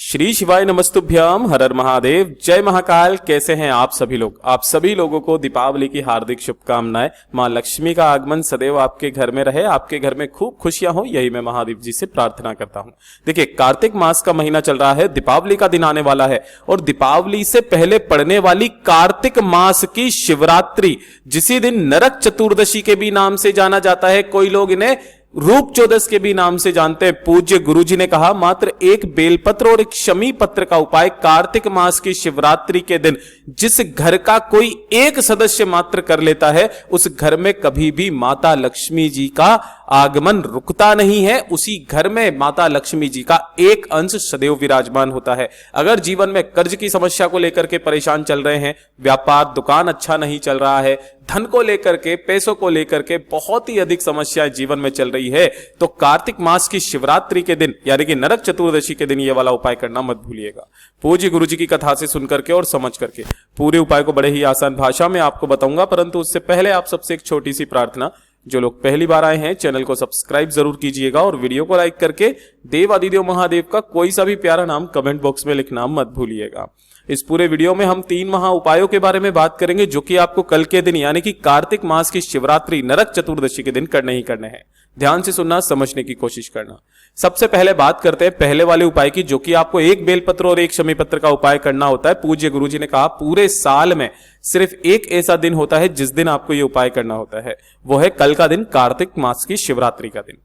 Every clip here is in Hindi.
श्री शिवाय नमस्तुभ्यम, हर हर महादेव, जय महाकाल। कैसे हैं आप सभी लोग? आप सभी लोगों को दीपावली की हार्दिक शुभकामनाएं। मां लक्ष्मी का आगमन सदैव आपके घर में रहे, आपके घर में खूब खुशियां हो, यही मैं महादेव जी से प्रार्थना करता हूं। देखिए, कार्तिक मास का महीना चल रहा है, दीपावली का दिन आने वाला है और दीपावली से पहले पड़ने वाली कार्तिक मास की शिवरात्रि, जिसी दिन नरक चतुर्दशी के भी नाम से जाना जाता है, कोई लोग इन्हें रूप चौदस के भी नाम से जानते हैं। पूज्य गुरुजी ने कहा, मात्र एक बेलपत्र और एक शमी पत्र का उपाय कार्तिक मास की शिवरात्रि के दिन जिस घर का कोई एक सदस्य मात्र कर लेता है, उस घर में कभी भी माता लक्ष्मी जी का आगमन रुकता नहीं है। उसी घर में माता लक्ष्मी जी का एक अंश सदैव विराजमान होता है। अगर जीवन में कर्ज की समस्या को लेकर के परेशान चल रहे हैं, व्यापार दुकान अच्छा नहीं चल रहा है, धन को लेकर के, पैसों को लेकर के बहुत ही अधिक समस्याएं जीवन में चल रही है, तो कार्तिक मास की शिवरात्रि के दिन यानी कि नरक चतुर्दशी के दिन ये वाला उपाय करना मत भूलिएगा। पूज्य गुरुजी की कथा से सुन करके और समझ करके पूरे उपाय को बड़े ही आसान भाषा में आपको बताऊंगा, परंतु उससे पहले आप सबसे एक छोटी सी प्रार्थना। जो लोग पहली बार आए हैं, चैनल को सब्सक्राइब जरूर कीजिएगा और वीडियो को लाइक करके देव आदिदेव महादेव का कोई सा भी प्यारा नाम कमेंट बॉक्स में लिखना मत भूलिएगा। इस पूरे वीडियो में हम 3 महा उपायों के बारे में बात करेंगे, जो कि आपको कल के दिन यानी कि कार्तिक मास की शिवरात्रि नरक चतुर्दशी के दिन करने ही करने हैं। ध्यान से सुनना, समझने की कोशिश करना। सबसे पहले बात करते हैं पहले वाले उपाय की, जो कि आपको एक बेलपत्र और एक शमी पत्र का उपाय करना होता है। पूज्य गुरुजी ने कहा, पूरे साल में सिर्फ एक ऐसा दिन होता है जिस दिन आपको यह उपाय करना होता है, वो है कल का दिन, कार्तिक मास की शिवरात्रि का दिन।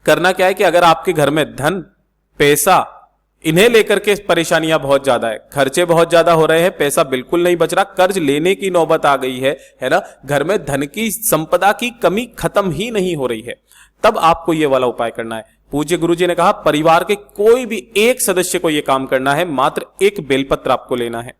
करना क्या है कि अगर आपके घर में धन, पैसा, इन्हें लेकर के परेशानियां बहुत ज्यादा है, खर्चे बहुत ज्यादा हो रहे हैं, पैसा बिल्कुल नहीं बच रहा, कर्ज लेने की नौबत आ गई है ना, घर में धन की संपदा की कमी खत्म ही नहीं हो रही है, तब आपको यह वाला उपाय करना है। पूज्य गुरुजी ने कहा, परिवार के कोई भी एक सदस्य को यह काम करना है, मात्र एक बेलपत्र आपको लेना है।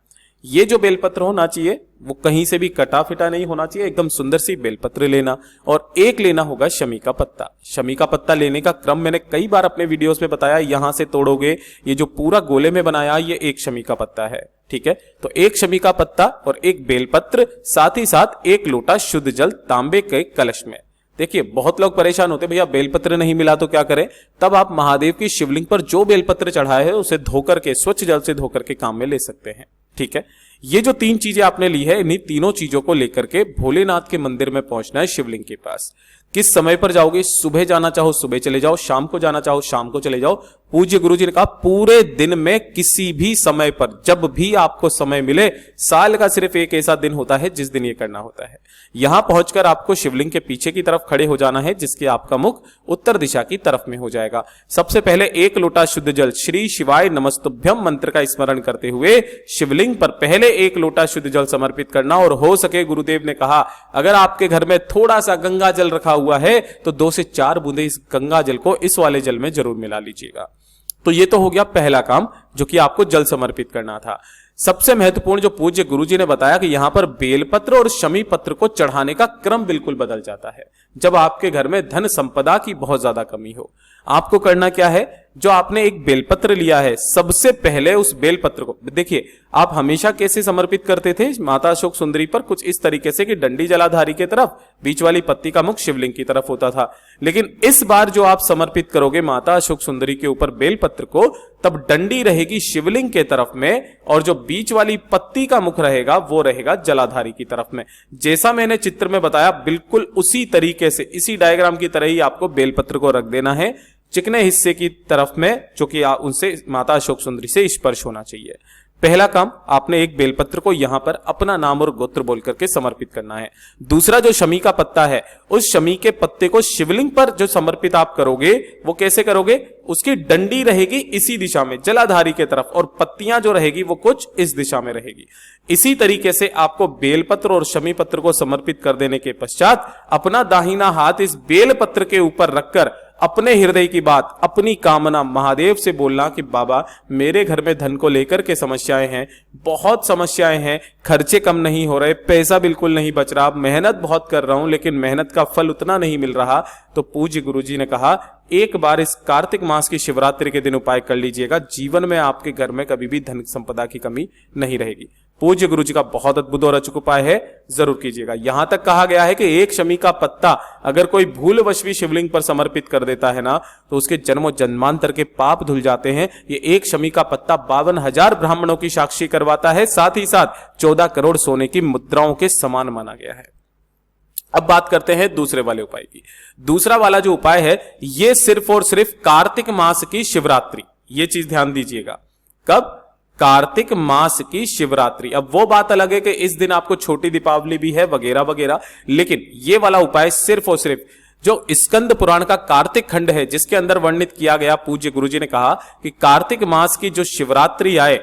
ये जो बेलपत्र होना चाहिए वो कहीं से भी कटा फिटा नहीं होना चाहिए, एकदम सुंदर सी बेलपत्र लेना, और एक लेना होगा शमी का पत्ता। शमी का पत्ता लेने का क्रम मैंने कई बार अपने वीडियोस में बताया। यहां से तोड़ोगे, ये जो पूरा गोले में बनाया ये एक शमी का पत्ता है, ठीक है। तो एक शमी का पत्ता और एक बेलपत्र, साथ ही साथ एक लोटा शुद्ध जल तांबे के कलश में। देखिए, बहुत लोग परेशान होते हैं, भैया बेलपत्र नहीं मिला तो क्या करें? तब आप महादेव की शिवलिंग पर जो बेलपत्र चढ़ाए है उसे धोकर के, स्वच्छ जल से धोकर के काम में ले सकते हैं, ठीक है। ये जो 3 चीजें आपने ली है, इन्हीं तीनों चीजों को लेकर के भोलेनाथ के मंदिर में पहुंचना है, शिवलिंग के पास। किस समय पर जाओगे? सुबह जाना चाहो सुबह चले जाओ, शाम को जाना चाहो शाम को चले जाओ। पूज्य गुरुजी ने कहा, पूरे दिन में किसी भी समय पर, जब भी आपको समय मिले, साल का सिर्फ एक ऐसा दिन होता है जिस दिन ये करना होता है। यहां पहुंचकर आपको शिवलिंग के पीछे की तरफ खड़े हो जाना है, जिसके आपका मुख उत्तर दिशा की तरफ में हो जाएगा। सबसे पहले एक लोटा शुद्ध जल श्री शिवाय नमस्तुभ्यम मंत्र का स्मरण करते हुए शिवलिंग पर पहले एक लोटा शुद्ध जल समर्पित करना, और हो सके, गुरुदेव ने कहा, अगर आपके घर में थोड़ा सा गंगा जल रखा हुआ है तो 2 से 4 बूंदे इस गंगा जल को इस वाले जल में जरूर मिला लीजिएगा। तो ये तो हो गया पहला काम, जो कि आपको जल समर्पित करना था। सबसे महत्वपूर्ण जो पूज्य गुरुजी ने बताया कि यहां पर बेलपत्र और शमी पत्र को चढ़ाने का क्रम बिल्कुल बदल जाता है जब आपके घर में धन संपदा की बहुत ज्यादा कमी हो। आपको करना क्या है? जो आपने एक बेलपत्र लिया है, सबसे पहले उस बेलपत्र को, देखिए आप हमेशा कैसे समर्पित करते थे माता अशोक सुंदरी पर? कुछ इस तरीके से कि डंडी जलाधारी की तरफ, बीच वाली पत्ती का मुख शिवलिंग की तरफ होता था। लेकिन इस बार जो आप समर्पित करोगे माता अशोक सुंदरी के ऊपर बेलपत्र को, तब डंडी रहेगी शिवलिंग के तरफ में और जो बीच वाली पत्ती का मुख रहेगा वो रहेगा जलाधारी की तरफ में। जैसा मैंने चित्र में बताया, बिल्कुल उसी तरीके से, इसी डायग्राम की तरह ही आपको बेलपत्र को रख देना है चिकने हिस्से की तरफ में, जो कि उनसे माता अशोक सुंदरी से स्पर्श होना चाहिए। पहला काम, आपने एक बेलपत्र को यहां पर अपना नाम और गोत्र बोल करके समर्पित करना है। दूसरा जो शमी का पत्ता है, उस शमी के पत्ते को शिवलिंग पर जो समर्पित आप करोगे, वो कैसे करोगे? उसकी डंडी रहेगी इसी दिशा में, जलाधारी के तरफ, और पत्तियां जो रहेगी वो कुछ इस दिशा में रहेगी। इसी तरीके से आपको बेलपत्र और शमी पत्र को समर्पित कर देने के पश्चात अपना दाहिना हाथ इस बेलपत्र के ऊपर रखकर अपने हृदय की बात, अपनी कामना महादेव से बोलना कि बाबा, मेरे घर में धन को लेकर के समस्याएं हैं, बहुत समस्याएं हैं, खर्चे कम नहीं हो रहे, पैसा बिल्कुल नहीं बच रहा, मेहनत बहुत कर रहा हूं लेकिन मेहनत का फल उतना नहीं मिल रहा। तो पूज्य गुरुजी ने कहा, एक बार इस कार्तिक मास की शिवरात्रि के दिन उपाय कर लीजिएगा, जीवन में आपके घर में कभी भी धन संपदा की कमी नहीं रहेगी। पूज्य गुरु जी का बहुत अद्भुत और अचूक उपाय है, जरूर कीजिएगा। यहां तक कहा गया है कि एक शमी का पत्ता अगर कोई भूलवश भी शिवलिंग पर समर्पित कर देता है ना, तो उसके जन्मों जन्मांतर के पाप धुल जाते हैं। ये एक शमी का पत्ता 52,000 ब्राह्मणों की साक्षी करवाता है, साथ ही साथ 14 करोड़ सोने की मुद्राओं के समान माना गया है। अब बात करते हैं दूसरे वाले उपाय की। दूसरा वाला जो उपाय है, ये सिर्फ और सिर्फ कार्तिक मास की शिवरात्रि, ये चीज ध्यान दीजिएगा। कब? कार्तिक मास की शिवरात्रि। अब वो बात अलग है कि इस दिन आपको छोटी दीपावली भी है वगैरह वगैरह, लेकिन ये वाला उपाय सिर्फ और सिर्फ जो स्कंद पुराण का कार्तिक खंड है, जिसके अंदर वर्णित किया गया, पूज्य गुरु जी ने कहा कि कार्तिक मास की जो शिवरात्रि आए,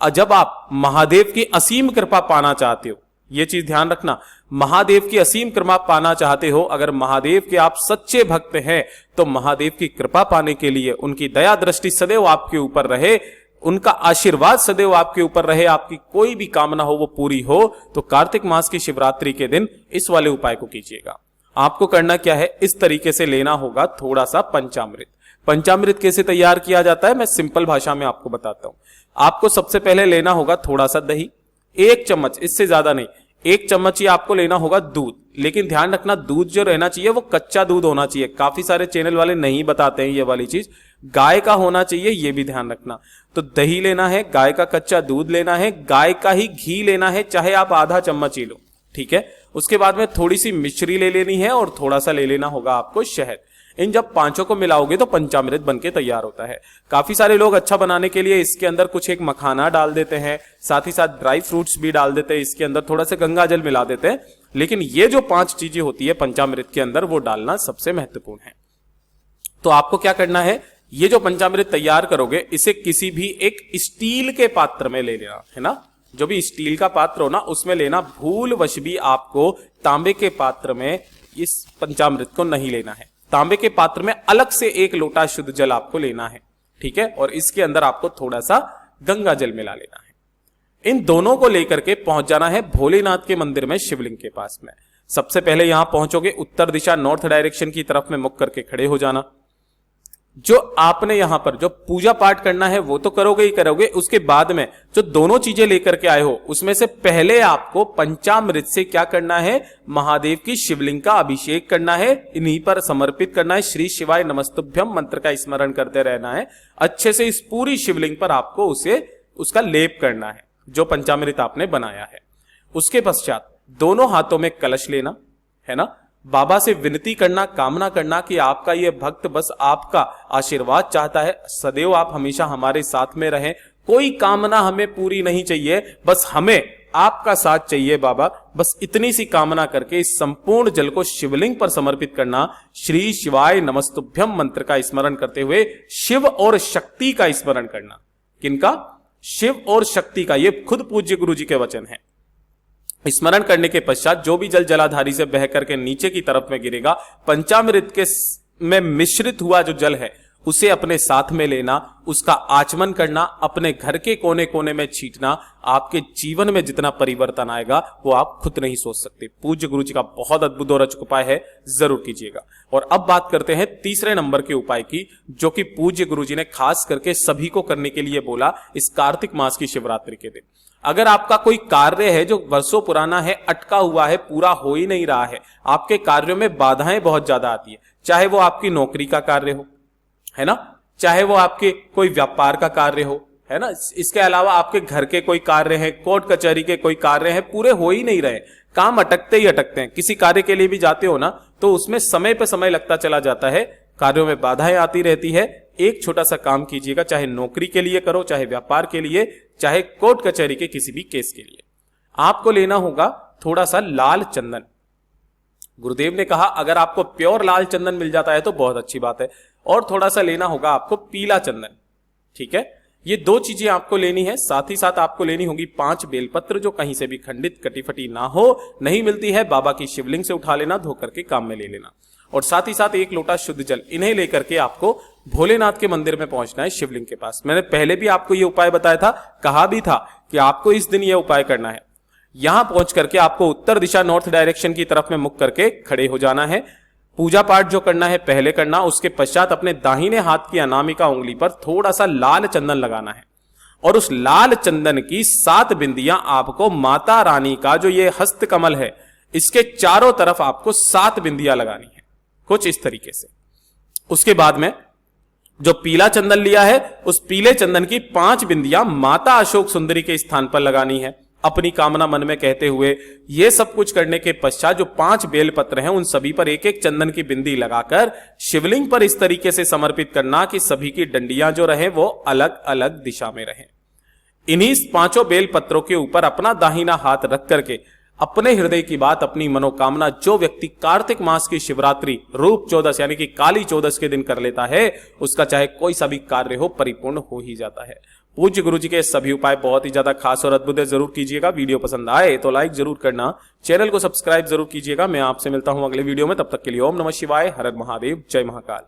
जब आप महादेव की असीम कृपा पाना चाहते हो, ये चीज ध्यान रखना, महादेव की असीम कृपा पाना चाहते हो, अगर महादेव के आप सच्चे भक्त हैं, तो महादेव की कृपा पाने के लिए उनकी दया दृष्टि सदैव आपके ऊपर रहे, उनका आशीर्वाद सदैव आपके ऊपर रहे, आपकी कोई भी कामना हो वो पूरी हो, तो कार्तिक मास की शिवरात्रि के दिन इस वाले उपाय को कीजिएगा। आपको करना क्या है, इस तरीके से लेना होगा थोड़ा सा पंचामृत। पंचामृत कैसे तैयार किया जाता है, मैं सिंपल भाषा में आपको बताता हूं। आपको सबसे पहले लेना होगा थोड़ा सा दही, 1 चम्मच, इससे ज्यादा नहीं, 1 चम्मच ही आपको लेना होगा दूध। लेकिन ध्यान रखना, दूध जो रहना चाहिए वो कच्चा दूध होना चाहिए। काफी सारे चैनल वाले नहीं बताते हैं ये वाली चीज, गाय का होना चाहिए, ये भी ध्यान रखना। तो दही लेना है, गाय का कच्चा दूध लेना है, गाय का ही घी लेना है, चाहे आप आधा चम्मच ही लो, ठीक है। उसके बाद में थोड़ी सी मिश्री ले लेनी है और थोड़ा सा ले लेना होगा आपको शहद। इन जब पांचों को मिलाओगे तो पंचामृत बनके तैयार होता है। काफी सारे लोग अच्छा बनाने के लिए इसके अंदर कुछ एक मखाना डाल देते हैं, साथ ही साथ ड्राई फ्रूट्स भी डाल देते हैं, इसके अंदर थोड़ा सा गंगा जल मिला देते हैं, लेकिन ये जो 5 चीजें होती है पंचामृत के अंदर, वो डालना सबसे महत्वपूर्ण है। तो आपको क्या करना है, ये जो पंचामृत तैयार करोगे, इसे किसी भी एक स्टील के पात्र में ले लेना है ना, जो भी स्टील का पात्र हो ना उसमें लेना। भूलवश भी आपको तांबे के पात्र में इस पंचामृत को नहीं लेना है। तांबे के पात्र में अलग से 1 लोटा शुद्ध जल आपको लेना है, ठीक है, और इसके अंदर आपको थोड़ा सा गंगा जल मिला लेना है। इन दोनों को लेकर के पहुंच जाना है भोलेनाथ के मंदिर में, शिवलिंग के पास में। सबसे पहले यहां पहुंचोगे, उत्तर दिशा नॉर्थ डायरेक्शन की तरफ में मुख करके खड़े हो जाना। जो आपने यहां पर जो पूजा पाठ करना है वो तो करोगे ही करोगे, उसके बाद में जो दोनों चीजें लेकर के आए हो, उसमें से पहले आपको पंचामृत से क्या करना है, महादेव की शिवलिंग का अभिषेक करना है, इन्हीं पर समर्पित करना है। श्री शिवाय नमस्तुभ्यम मंत्र का स्मरण करते रहना है। अच्छे से इस पूरी शिवलिंग पर आपको उसका लेप करना है, जो पंचामृत आपने बनाया है। उसके पश्चात दोनों हाथों में कलश लेना है ना, बाबा से विनती करना, कामना करना कि आपका ये भक्त बस आपका आशीर्वाद चाहता है, सदैव आप हमेशा हमारे साथ में रहें, कोई कामना हमें पूरी नहीं चाहिए, बस हमें आपका साथ चाहिए बाबा। बस इतनी सी कामना करके इस संपूर्ण जल को शिवलिंग पर समर्पित करना। श्री शिवाय नमस्तुभ्यम मंत्र का स्मरण करते हुए शिव और शक्ति का स्मरण करना। किनका? शिव और शक्ति का। ये खुद पूज्य गुरु जी के वचन है। स्मरण करने के पश्चात जो भी जल जलाधारी से बह करके नीचे की तरफ में गिरेगा, पंचामृत के में मिश्रित हुआ जो जल है उसे अपने साथ में लेना, उसका आचमन करना, अपने घर के कोने कोने में छींटना। आपके जीवन में जितना परिवर्तन आएगा वो आप खुद नहीं सोच सकते। पूज्य गुरु जी का बहुत अद्भुत और अचूक उपाय है, जरूर कीजिएगा। और अब बात करते हैं तीसरे नंबर के उपाय की, जो कि पूज्य गुरु जी ने खास करके सभी को करने के लिए बोला इस कार्तिक मास की शिवरात्रि के दिन। अगर आपका कोई कार्य है जो वर्षों पुराना है, अटका हुआ है, पूरा हो ही नहीं रहा है, आपके कार्यों में बाधाएं बहुत ज्यादा आती है, चाहे वो आपकी नौकरी का कार्य हो, है ना, चाहे वो आपके कोई व्यापार का कार्य हो, है ना, इसके अलावा आपके घर के कोई कार्य है, कोर्ट कचहरी के कोई कार्य है, पूरे हो ही नहीं रहे, काम अटकते ही अटकते हैं। किसी कार्य के लिए भी जाते हो ना तो उसमें समय पे समय लगता चला जाता है, कार्यों में बाधाएं आती रहती है। एक छोटा सा काम कीजिएगा, चाहे नौकरी के लिए करो, चाहे व्यापार के लिए, चाहे कोर्ट कचहरी के किसी भी केस के लिए। आपको लेना होगा थोड़ा सा लाल चंदन। गुरुदेव ने कहा अगर आपको प्योर लाल चंदन मिल जाता है तो बहुत अच्छी बात है, और थोड़ा सा लेना होगा आपको पीला चंदन, ठीक है। ये 2 चीजें आपको लेनी है। साथ ही साथ आपको लेनी होगी 5 बेलपत्र, जो कहीं से भी खंडित कटी फटी ना हो, नहीं मिलती है बाबा की शिवलिंग से उठा लेना, धो करके काम में ले लेना। और साथ ही साथ 1 लोटा शुद्ध जल, इन्हें लेकर के आपको भोलेनाथ के मंदिर में पहुंचना है, शिवलिंग के पास। मैंने पहले भी आपको ये उपाय बताया था, कहा भी था कि आपको इस दिन ये उपाय करना है। यहां पहुंच करके आपको उत्तर दिशा नॉर्थ डायरेक्शन की तरफ में मुख करके खड़े हो जाना है। पूजा पाठ जो करना है पहले करना, उसके पश्चात अपने दाहिने हाथ की अनामिका उंगली पर थोड़ा सा लाल चंदन लगाना है। और उस लाल चंदन की 7 बिंदियां आपको माता रानी का जो ये हस्त कमल है इसके चारों तरफ आपको 7 बिंदियां लगानी है, कुछ इस तरीके से। उसके बाद में जो पीला चंदन लिया है उस पीले चंदन की 5 बिंदियां माता अशोक सुंदरी के स्थान पर लगानी है, अपनी कामना मन में कहते हुए। यह सब कुछ करने के पश्चात जो 5 बेलपत्र हैं उन सभी पर एक एक चंदन की बिंदी लगाकर शिवलिंग पर इस तरीके से समर्पित करना कि सभी की डंडियां जो रहे वो अलग अलग दिशा में रहें। इन्हीं 5 बेलपत्रों के ऊपर अपना दाहिना हाथ रख करके अपने हृदय की बात, अपनी मनोकामना, जो व्यक्ति कार्तिक मास की शिवरात्रि रूप चौदस यानी कि काली चौदस के दिन कर लेता है उसका चाहे कोई सा भी कार्य हो परिपूर्ण हो ही जाता है। पूज्य गुरु जी के सभी उपाय बहुत ही ज्यादा खास और अद्भुत है, जरूर कीजिएगा। वीडियो पसंद आए तो लाइक जरूर करना, चैनल को सब्सक्राइब जरूर कीजिएगा। मैं आपसे मिलता हूं अगले वीडियो में, तब तक के लिए ओम नमः शिवाय, हर हर महादेव, जय महाकाल।